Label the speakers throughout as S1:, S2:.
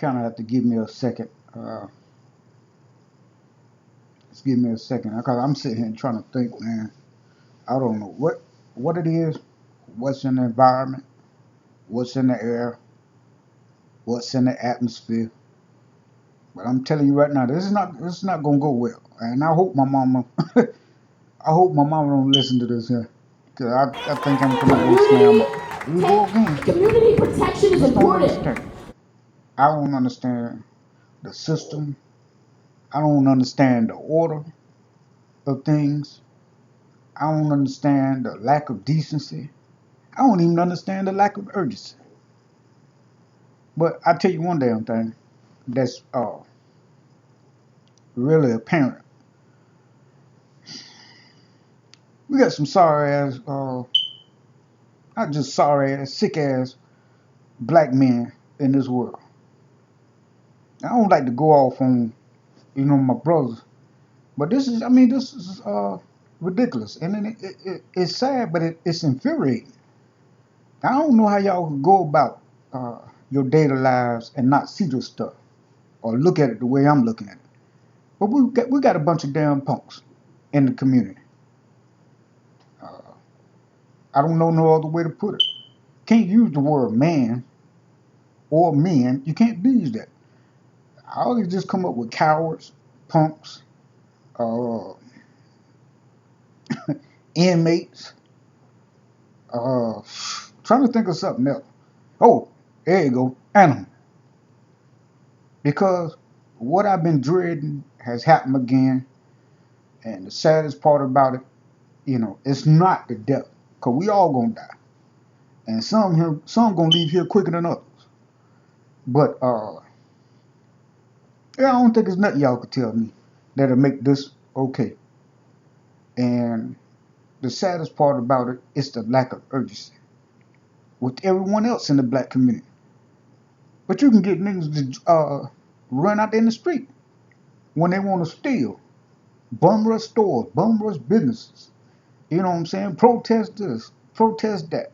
S1: kind of have to give me a second. Just give me a second, because I'm sitting here trying to think, man. I don't know what it is, what's in the environment, what's in the air, what's in the atmosphere. But I'm telling you right now, this is not gonna go well. And I hope my mama, I hope my mama don't listen to this here, cause I think I'm gonna go slam her. Here we go again.
S2: Community protection is
S1: Just don't
S2: important.
S1: understand. I don't understand the system. I don't understand the order of things. I don't understand the lack of decency. I don't even understand the lack of urgency. But I tell you one damn thing that's really apparent. We got some sorry ass, not just sorry ass, sick ass black men in this world. I don't like to go off on, my brothers, but this is ridiculous, and then it's sad, but it's infuriating. I don't know how y'all can go about uh, your daily lives and not see this stuff or look at it the way I'm looking at it. But we got a bunch of damn punks in the community. Uh, I don't know no other way to put it. Can't use the word man or men. You can't use that. I always just come up with cowards, punks, uh, inmates. Uh, Trying to think of something else. Oh, there you go, animal. Because what I've been dreading has happened again, and the saddest part about it, it's not the death, cause we all gonna die, and some gonna leave here quicker than others. But yeah, I don't think there's nothing y'all could tell me that'll make this okay. And the saddest part about it is the lack of urgency with everyone else in the black community. But you can get niggas to run out there in the street when they want to steal, bum rush stores, bum rush businesses. You know what I'm saying? Protest this, protest that.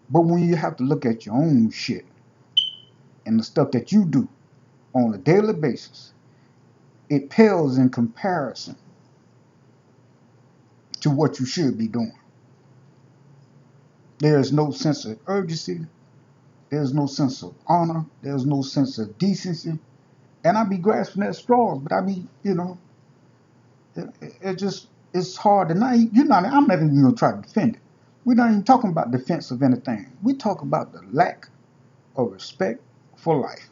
S1: But when you have to look at your own shit and the stuff that you do on a daily basis, it pales in comparison to what you should be doing. There is no sense of urgency. There's no sense of honor. There's no sense of decency. And I be grasping at straws, but I be, it just, it's hard. And I'm not even going to try to defend it. We're not even talking about defense of anything. We talk about the lack of respect for life.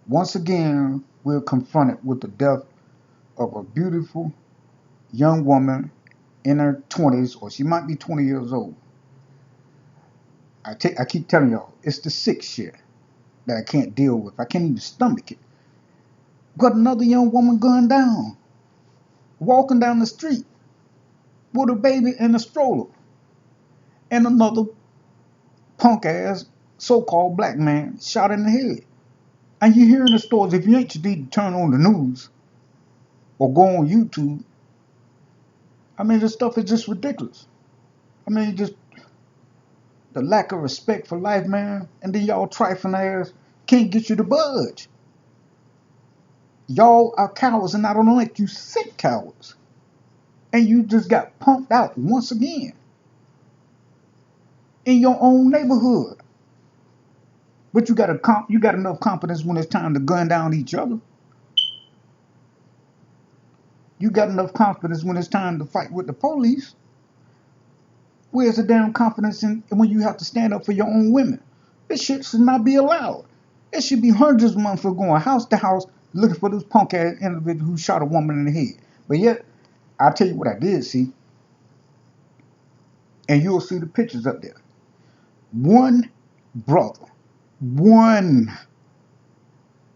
S1: Once again, we're confronted with the death of a beautiful young woman in her 20s, or she might be 20 years old. I keep telling y'all, it's the sick shit that I can't deal with. I can't even stomach it. Got another young woman gunned down, walking down the street with a baby in a stroller, and another punk ass so-called black man shot in the head. And you hear in the stores, if you ain't, you need to turn on the news or go on YouTube. I mean, this stuff is just ridiculous. I mean, just the lack of respect for life, man. And then y'all trifling ass can't get you to budge. Y'all are cowards, and I don't like you sick cowards. And you just got punked out once again in your own neighborhood. But you got enough confidence when it's time to gun down each other. You got enough confidence when it's time to fight with the police. Where's the damn confidence in when you have to stand up for your own women? This shit should not be allowed. It should be hundreds of motherfuckers going house to house looking for this punk ass individual who shot a woman in the head. But yet, I'll tell you what I did see, and you'll see the pictures up there. One brother, one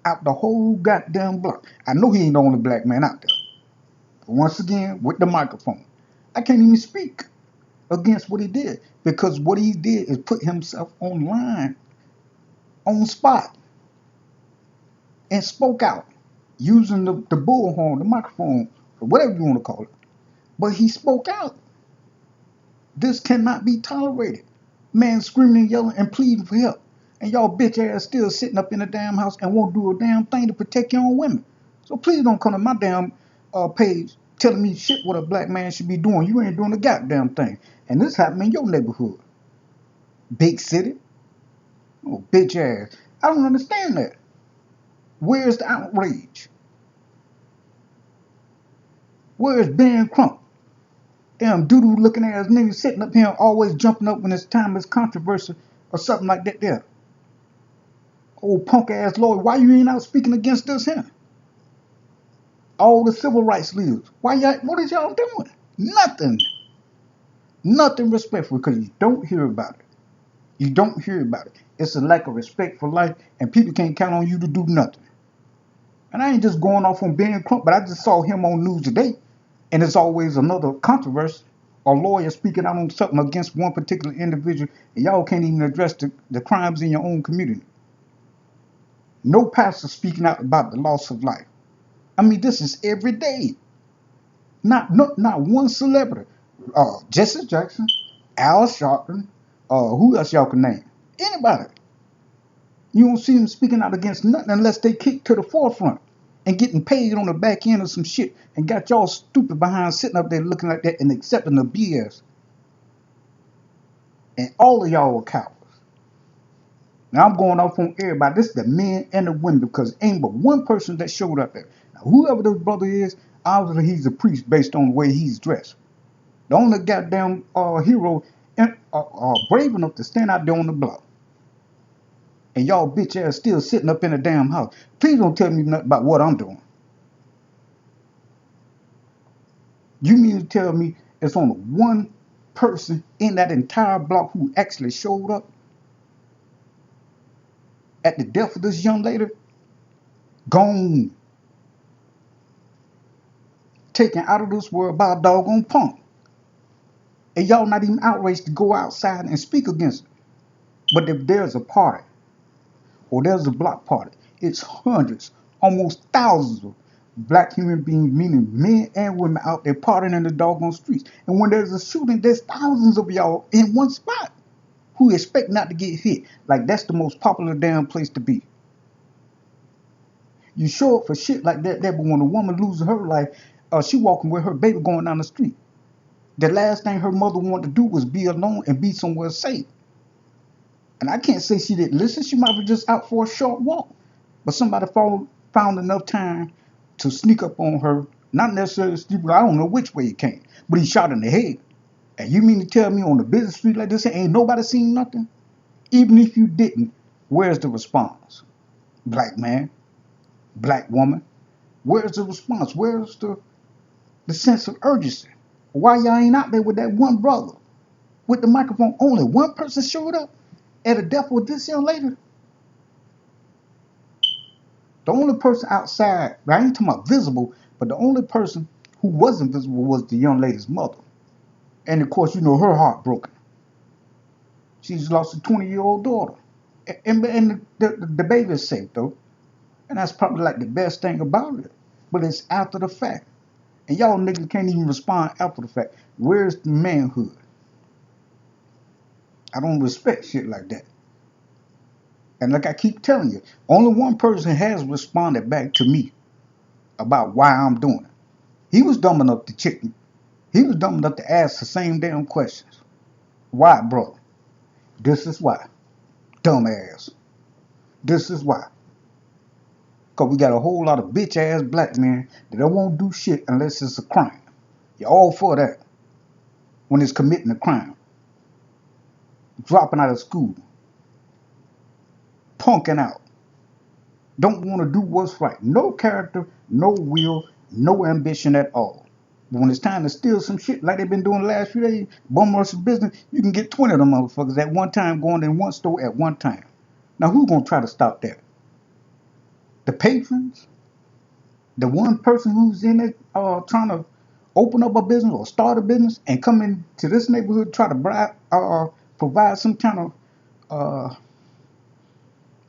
S1: out the whole goddamn block. I know he ain't the only black man out there. But once again, with the microphone, I can't even speak against what he did, because what he did is put himself online, on spot, and spoke out using the bullhorn, the microphone, or whatever you want to call it. But he spoke out. This cannot be tolerated. Man screaming and yelling and pleading for help. And y'all bitch ass still sitting up in the damn house and won't do a damn thing to protect your own women. So please don't come to my damn page telling me shit what a black man should be doing. You ain't doing a goddamn thing. And this happened in your neighborhood. Big city. Oh, bitch ass. I don't understand that. Where's the outrage? Where's Ben Crump? Damn doo-doo looking ass nigga sitting up here always jumping up when it's time is controversy or something like that there. Old punk ass lawyer, why you ain't out speaking against us here? All the civil rights leaders. Why y'all, what is y'all doing? Nothing. Nothing respectful because you don't hear about it. You don't hear about it. It's a lack of respect for life and people can't count on you to do nothing. And I ain't just going off on Ben Crump, but I just saw him on news today. And it's always another controversy. A lawyer speaking out on something against one particular individual, and y'all can't even address the crimes in your own community. No pastor speaking out about the loss of life. I mean, this is every day. Not one celebrity. Jesse Jackson, Al Sharpton, who else y'all can name? Anybody. You don't see them speaking out against nothing unless they kick to the forefront and getting paid on the back end of some shit and got y'all stupid behind sitting up there looking like that and accepting the BS. And all of y'all are cowards. Now I'm going off on everybody. This is the men and the women because ain't but one person that showed up there. Now, whoever this brother is, obviously he's a priest based on the way he's dressed. The only goddamn hero brave enough to stand out there on the block. And y'all bitch ass still sitting up in the damn house. Please don't tell me nothing about what I'm doing. You mean to tell me it's only one person in that entire block who actually showed up at the death of this young lady? Gone. Taken out of this world by a doggone punk. And y'all not even outraged to go outside and speak against it. But if there's a party, or there's a block party, it's hundreds, almost thousands of black human beings, meaning men and women out there partying in the doggone streets. And when there's a shooting, there's thousands of y'all in one spot who expect not to get hit. Like that's the most popular damn place to be. You show up for shit like that, but when a woman loses her life, she walking with her baby going down the street. The last thing her mother wanted to do was be alone and be somewhere safe. And I can't say she didn't listen. She might be just out for a short walk. But somebody found enough time to sneak up on her. Not necessarily stupid. I don't know which way it came. But he shot in the head. And you mean to tell me on the business street like this ain't nobody seen nothing? Even if you didn't, where's the response? Black man, black woman, where's the response? Where's the sense of urgency? Why y'all ain't out there with that one brother? With the microphone, only one person showed up at a death with this young lady. The only person outside, I ain't talking about visible, but the only person who wasn't visible was the young lady's mother. And of course, you know, her heart broken. She's lost a 20-year-old daughter. And the baby is safe, though. And that's probably like the best thing about it. But it's after the fact. And y'all niggas can't even respond after the fact. Where's the manhood? I don't respect shit like that. And like I keep telling you, only one person has responded back to me about why I'm doing it. He was dumb enough to check me. He was dumb enough to ask the same damn questions. Why, bro? This is why. Dumbass. This is why. Because we got a whole lot of bitch ass black men that don't want to do shit unless it's a crime. You're all for that. When it's committing a crime. Dropping out of school. Punking out. Don't want to do what's right. No character, no will, no ambition at all. But when it's time to steal some shit like they've been doing the last few days, bum rush business, you can get 20 of them motherfuckers at one time going in one store at one time. Now who's going to try to stop that? The patrons? The one person who's in it trying to open up a business or start a business and come into this neighborhood try to provide some kind of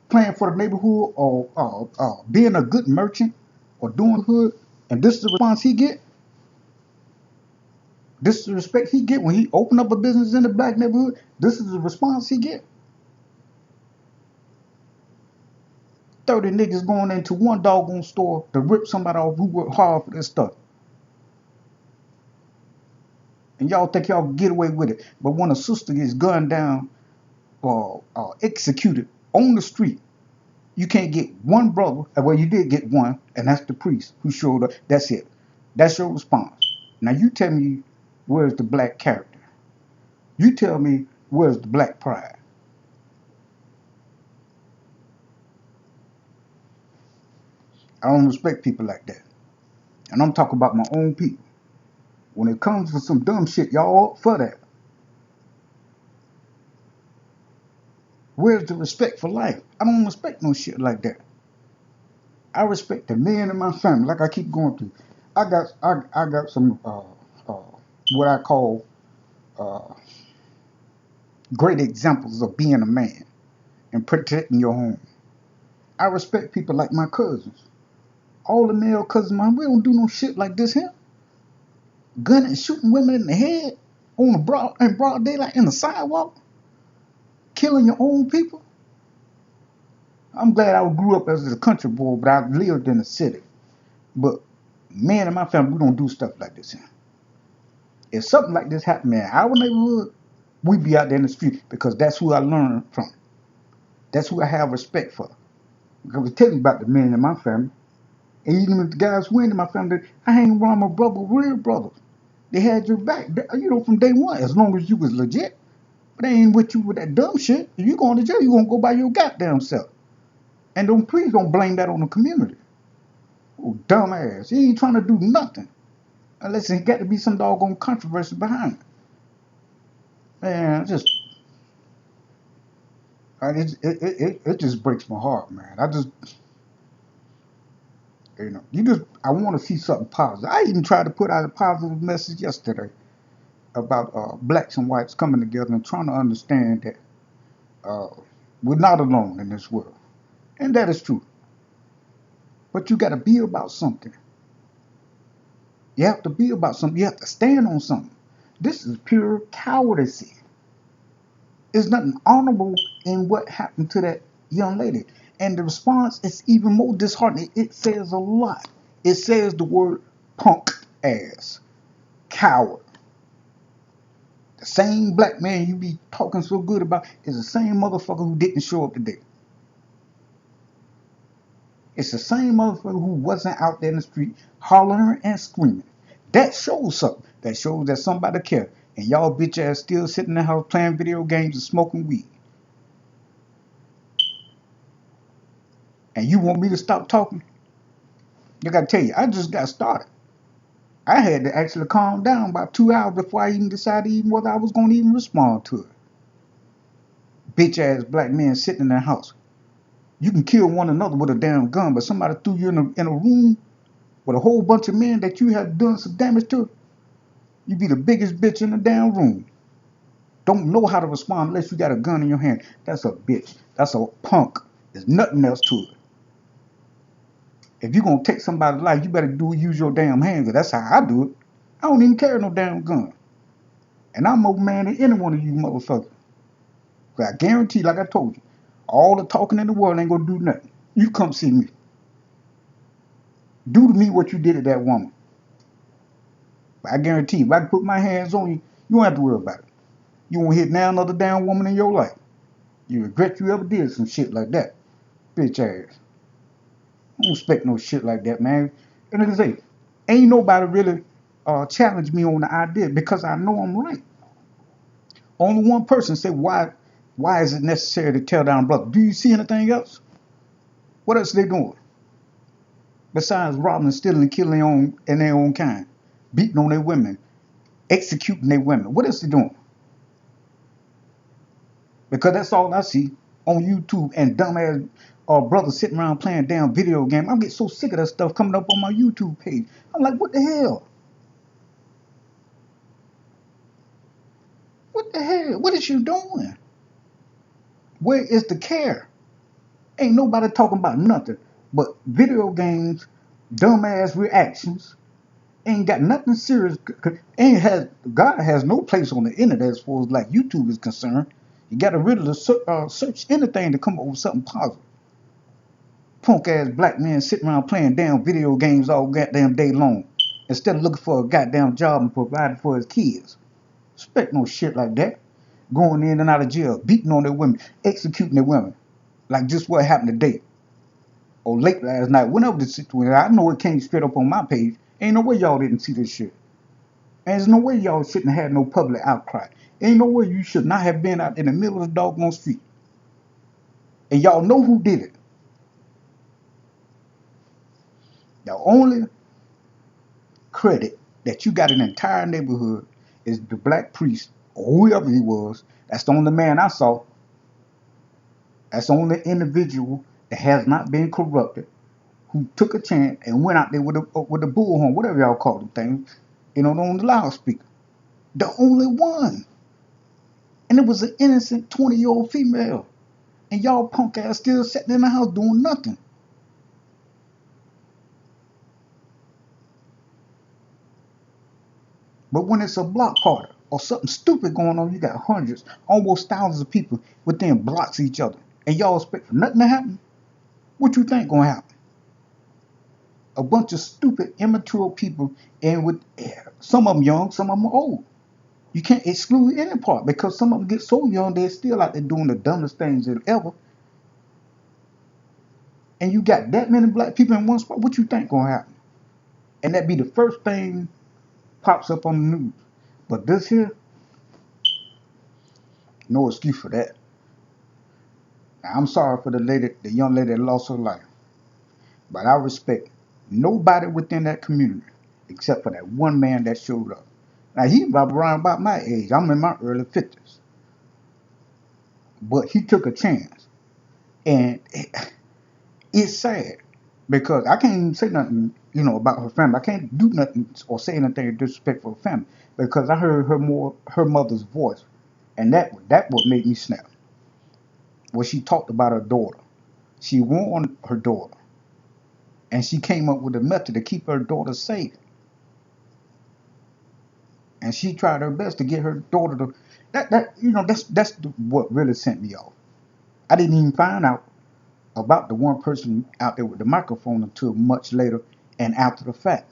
S1: plan for the neighborhood or being a good merchant or doing good, and this is the response he get. This is the respect he get when he open up a business in the black neighborhood. This is the response he get. 30 niggas going into one doggone store to rip somebody off who worked hard for this stuff. And y'all think y'all can get away with it. But when a sister gets gunned down or executed on the street, you can't get one brother. Well, you did get one, and that's the priest who showed up. That's it. That's your response. Now you tell me, where's the black character? You tell me, where's the black pride? I don't respect people like that. And I'm talking about my own people. When it comes to some dumb shit, y'all up for that. Where's the respect for life? I don't respect no shit like that. I respect the men in my family, like I keep going through. I got some what I call great examples of being a man and protecting your home. I respect people like my cousins. All the male cousins of mine, we don't do no shit like this here. Gunning, shooting women in the head on in broad daylight in the sidewalk, killing your own people. I'm glad I grew up as a country boy, but I lived in the city. But men in my family, we don't do stuff like this here. If something like this happened in our neighborhood, we'd be out there in the street because that's who I learned from. That's who I have respect for. Because I was telling you about the men in my family. And even if the guys who in my family, I hang around my brother, real brothers. They had your back, from day one, as long as you was legit. But they ain't with you with that dumb shit. If you going to jail, you gonna go by your goddamn self. And please don't blame that on the community. Oh, dumbass. He ain't trying to do nothing. Unless it got to be some doggone controversy behind it. Man, it just breaks my heart, man. I want to see something positive. I even tried to put out a positive message yesterday about blacks and whites coming together and trying to understand that we're not alone in this world. And that is true. But you got to be about something. You have to be about something. You have to stand on something. This is pure cowardice. There's nothing honorable in what happened to that young lady. And the response is even more disheartening. It says a lot. It says the word punk ass, coward. The same black man you be talking so good about is the same motherfucker who didn't show up today. It's the same motherfucker who wasn't out there in the street hollering and screaming. That shows something. That shows that somebody cares. And y'all bitch ass still sitting in the house playing video games and smoking weed. And you want me to stop talking? I gotta tell you, I just got started. I had to actually calm down about 2 hours before I even decided whether I was gonna even respond to it. Bitch ass black men sitting in their house. You can kill one another with a damn gun, but somebody threw you in a room with a whole bunch of men that you have done some damage to, you be the biggest bitch in the damn room. Don't know how to respond unless you got a gun in your hand. That's a bitch. That's a punk. There's nothing else to it. If you're going to take somebody's life, you better use your damn hands. That's how I do it. I don't even carry no damn gun. And I'm more man than any one of you motherfuckers. But I guarantee, like I told you, all the talking in the world ain't going to do nothing. You come see me. Do to me what you did to that woman. But I guarantee you, if I can put my hands on you, you don't have to worry about it. You won't hit now another damn woman in your life. You regret you ever did some shit like that. Bitch ass. I don't expect no shit like that, man. And like I say, ain't nobody really challenge me on the idea because I know I'm right. Only one person said, why is it necessary to tear down brother? Do you see anything else? What else are they doing? Besides robbing and stealing and killing their own kind, beating on their women, executing their women. What else are they doing? Because that's all I see on YouTube and dumbass brothers sitting around playing damn video game. I'm getting so sick of that stuff coming up on my YouTube page. I'm like, what the hell? What the hell? What is you doing? Where is the care? Ain't nobody talking about nothing but video games, dumbass reactions. Ain't got nothing serious. God has no place on the internet as far as like YouTube is concerned. You got to really search anything to come up with something positive. Punk ass black men sitting around playing damn video games all goddamn day long instead of looking for a goddamn job and providing for his kids. Expect no shit like that. Going in and out of jail, beating on their women, executing their women. Like just what happened today. Or late last night, whenever the situation. I know it came straight up on my page. Ain't no way y'all didn't see this shit. And there's no way y'all shouldn't have had no public outcry. Ain't no way you should not have been out in the middle of the doggone street. And y'all know who did it. The only credit that you got in the entire neighborhood is the black priest or whoever he was. That's the only man I saw. That's the only individual that has not been corrupted, who took a chance and went out there with a bullhorn, whatever y'all call them things, on the loudspeaker. The only one. And it was an innocent 20-year-old female. And y'all punk ass still sitting in the house doing nothing. But when it's a block party or something stupid going on, you got hundreds, almost thousands of people within blocks of each other. And y'all expect for nothing to happen? What you think gonna happen? A bunch of stupid, immature people, and with some of them young, some of them old. You can't exclude any part because some of them get so young they're still out there doing the dumbest things ever. And you got that many black people in one spot. What you think gonna happen? And that be the first thing pops up on the news. But this here, no excuse for that. Now, I'm sorry for the young lady that lost her life, but I respect nobody within that community except for that one man that showed up. Now he around about my age. I'm in my early 50s, but he took a chance, and it's sad because I can't even say nothing, about her family. I can't do nothing or say anything disrespectful to her family because I heard her mother's voice, and that what made me snap. When she talked about her daughter, she warned her daughter, and she came up with a method to keep her daughter safe. And she tried her best to get her daughter to that's what really sent me off. I didn't even find out about the one person out there with the microphone until much later and after the fact.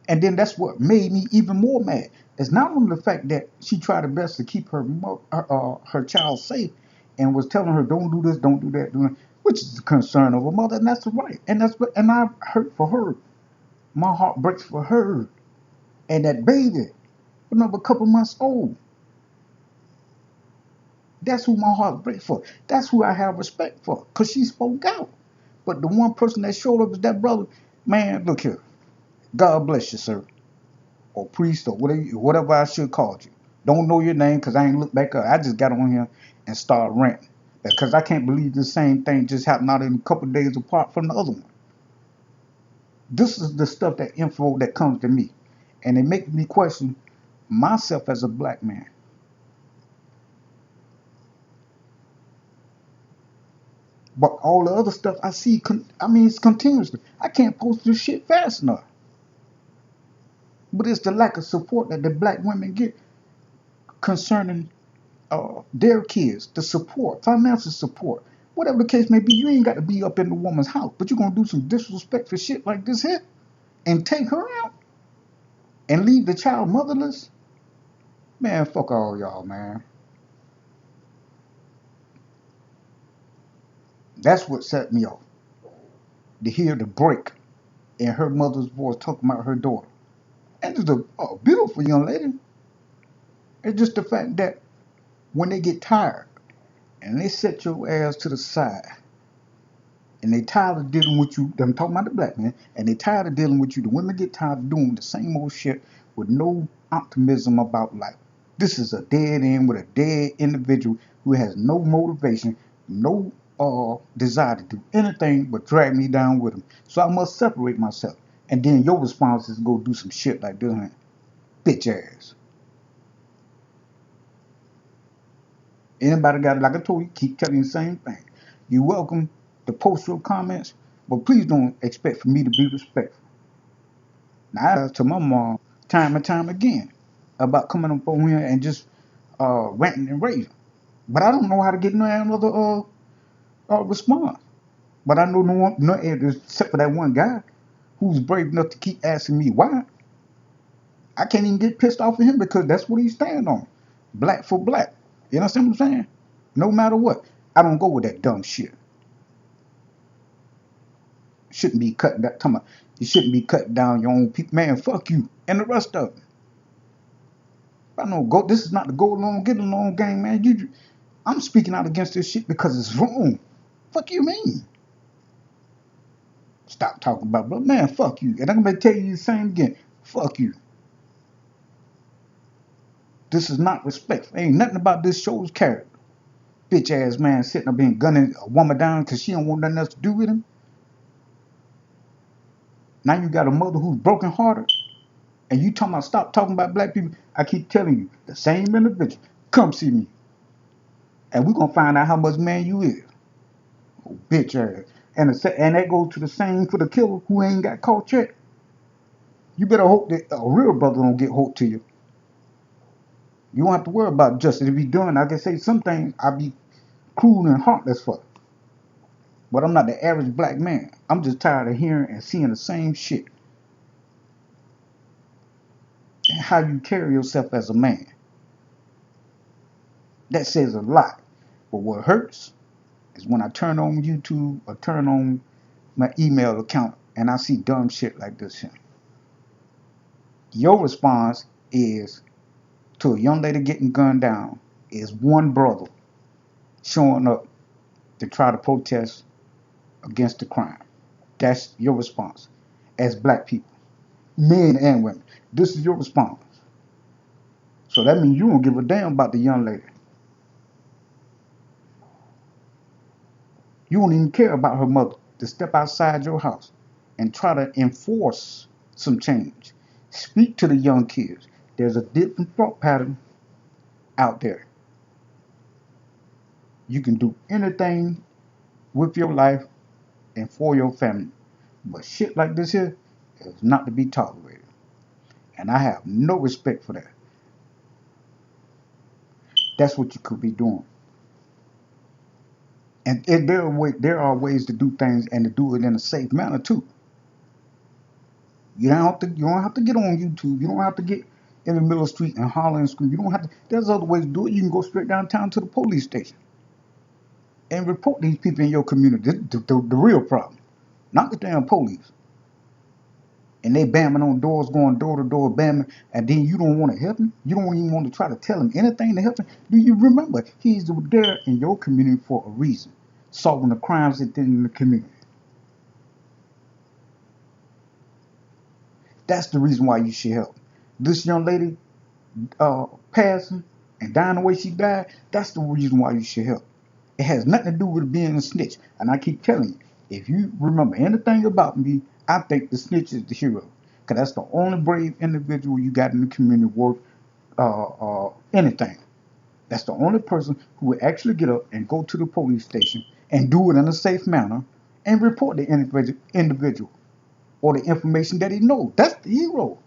S1: And then that's what made me even more mad. It's not only the fact that she tried her best to keep her child safe and was telling her don't do this, don't do that, which is the concern of a mother, and that's right. And I hurt for her. My heart breaks for her and that baby, another couple months old. That's who my heart breaks for. That's who I have respect for, because she spoke out. But the one person that showed up is that brother. Man, look here. God bless you, sir. Or priest, or whatever I should call you. Don't know your name because I ain't looked back up. I just got on here and started ranting. Because I can't believe the same thing just happened out in a couple days apart from the other one. This is the stuff, that info that comes to me. And it makes me question myself as a black man. But all the other stuff I see, it's continuously. I can't post this shit fast enough. But it's the lack of support that the black women get concerning their kids, the support, financial support. Whatever the case may be, you ain't got to be up in the woman's house, but you're going to do some disrespectful shit like this here and take her out and leave the child motherless? Man, fuck all y'all, man. That's what set me off. To hear the break in her mother's voice talking about her daughter. And it's a beautiful young lady. It's just the fact that when they get tired and they set your ass to the side and they tired of dealing with you, I'm talking about the black man, and they tired of dealing with you, the women get tired of doing the same old shit with no optimism about life. This is a dead end with a dead individual who has no motivation, no desire to do anything but drag me down with him. So I must separate myself. And then your response is to go do some shit like this, bitch ass. Anybody got it? Like I told you, keep telling you the same thing. You're welcome to post your comments, but please don't expect for me to be respectful. Now, I to my mom time and time again about coming up on here and just ranting and raving. But I don't know how to get no other response. But I know no one, no, except for that one guy who's brave enough to keep asking me why. I can't even get pissed off at him because that's what he stand on. Black for black. You know what I'm saying? No matter what. I don't go with that dumb shit. Shouldn't be cutting that. You shouldn't be cutting down your own people. Man, fuck you and the rest of them. I know this is not the go along, get along game, man. I'm speaking out against this shit because it's wrong. Fuck you mean? Stop talking about, bro. Man, fuck you. And I'm gonna tell you the same again. Fuck you. This is not respect. Ain't nothing about this show's character. Bitch ass man sitting up being gunning a woman down because she don't want nothing else to do with him. Now you got a mother who's broken hearted, and you talking about stop talking about black people. I keep telling you, the same individual. Come see me, and we're gonna find out how much man you is. Oh, bitch ass. And that goes to the same for the killer who ain't got caught yet. You better hope that a real brother don't get hold to you. You don't have to worry about justice. If you doing, I can say some things I be cruel and heartless for. But I'm not the average black man. I'm just tired of hearing and seeing the same shit. And how you carry yourself as a man. That says a lot. But what hurts is when I turn on YouTube or turn on my email account and I see dumb shit like this here. Your response is to a young lady getting gunned down is one brother showing up to try to protest against the crime. That's your response as black people, men and women. This is your response. So that means you don't give a damn about the young lady. You don't even care about her mother to step outside your house and try to enforce some change. Speak to the young kids. There's a different thought pattern out there. You can do anything with your life and for your family. But shit like this here is not to be tolerated. And I have no respect for that. That's what you could be doing. And there are ways to do things and to do it in a safe manner too. You don't have to get on YouTube. You don't have to get in the middle of the street and holler and scream. You don't have to. There's other ways to do it. You can go straight downtown to the police station and report these people in your community. The real problem, not the damn police. And they bamming on doors, going door to door, bamming, and then you don't want to help him. You don't even want to try to tell him anything to help him. Do you remember he's there in your community for a reason, solving the crimes within the community? That's the reason why you should help. This young lady passing and dying the way she died, that's the reason why you should help. It has nothing to do with being a snitch. And I keep telling you, if you remember anything about me, I think the snitch is the hero. Because that's the only brave individual you got in the community worth anything. That's the only person who would actually get up and go to the police station and do it in a safe manner and report the individual or the information that he knows. That's the hero.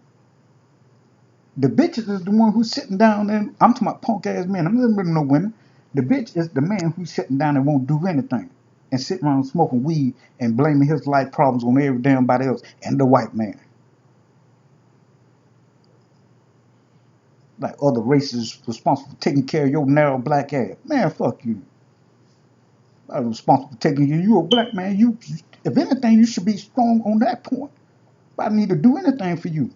S1: The bitch is the one who's sitting down there. I'm talking about punk ass men. I'm not really no women. The bitch is the man who's sitting down and won't do anything and sitting around smoking weed and blaming his life problems on every damn body else and the white man. Like other races responsible for taking care of your narrow black ass. Man, fuck you. I'm responsible for taking you. You a black man. You, if anything, you should be strong on that point. I need to do anything for you.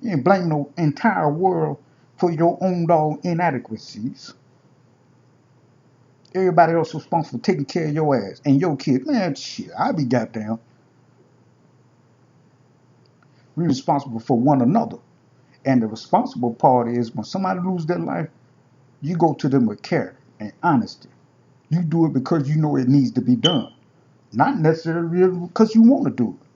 S1: You ain't blaming the entire world for your own dog inadequacies. Everybody else responsible for taking care of your ass and your kids. Man, shit, I be goddamn. We responsible for one another. And the responsible part is when somebody loses their life, you go to them with care and honesty. You do it because you know it needs to be done. Not necessarily because you want to do it.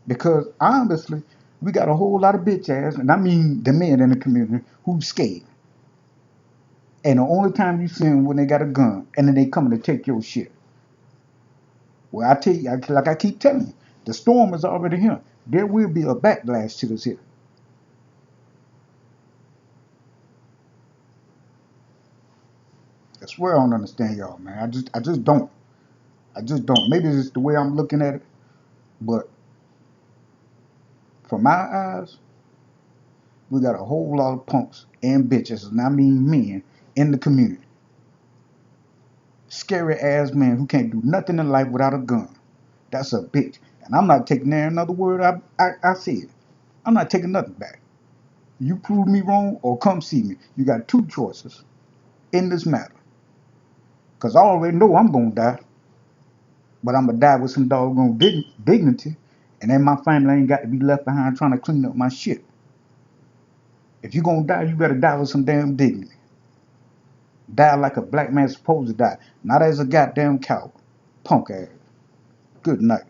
S1: Because honestly, we got a whole lot of bitch ass, and I mean the men in the community, who's scared. And the only time you see them when they got a gun, and then they coming to take your shit. Well, I tell you, like I keep telling you, the storm is already here. There will be a backlash to this here. I swear I don't understand y'all, man. I just don't. I just don't. Maybe it's the way I'm looking at it, but from my eyes, we got a whole lot of punks and bitches, and I mean men, in the community. Scary ass men who can't do nothing in life without a gun. That's a bitch. And I'm not taking there another word I said. I'm not taking nothing back. You prove me wrong or come see me. You got two choices in this matter. Because I already know I'm going to die. But I'm going to die with some doggone dignity. And then my family ain't got to be left behind trying to clean up my shit. If you're going to die, you better die with some damn dignity. Die like a black man's supposed to die. Not as a goddamn coward. Punk ass. Good night.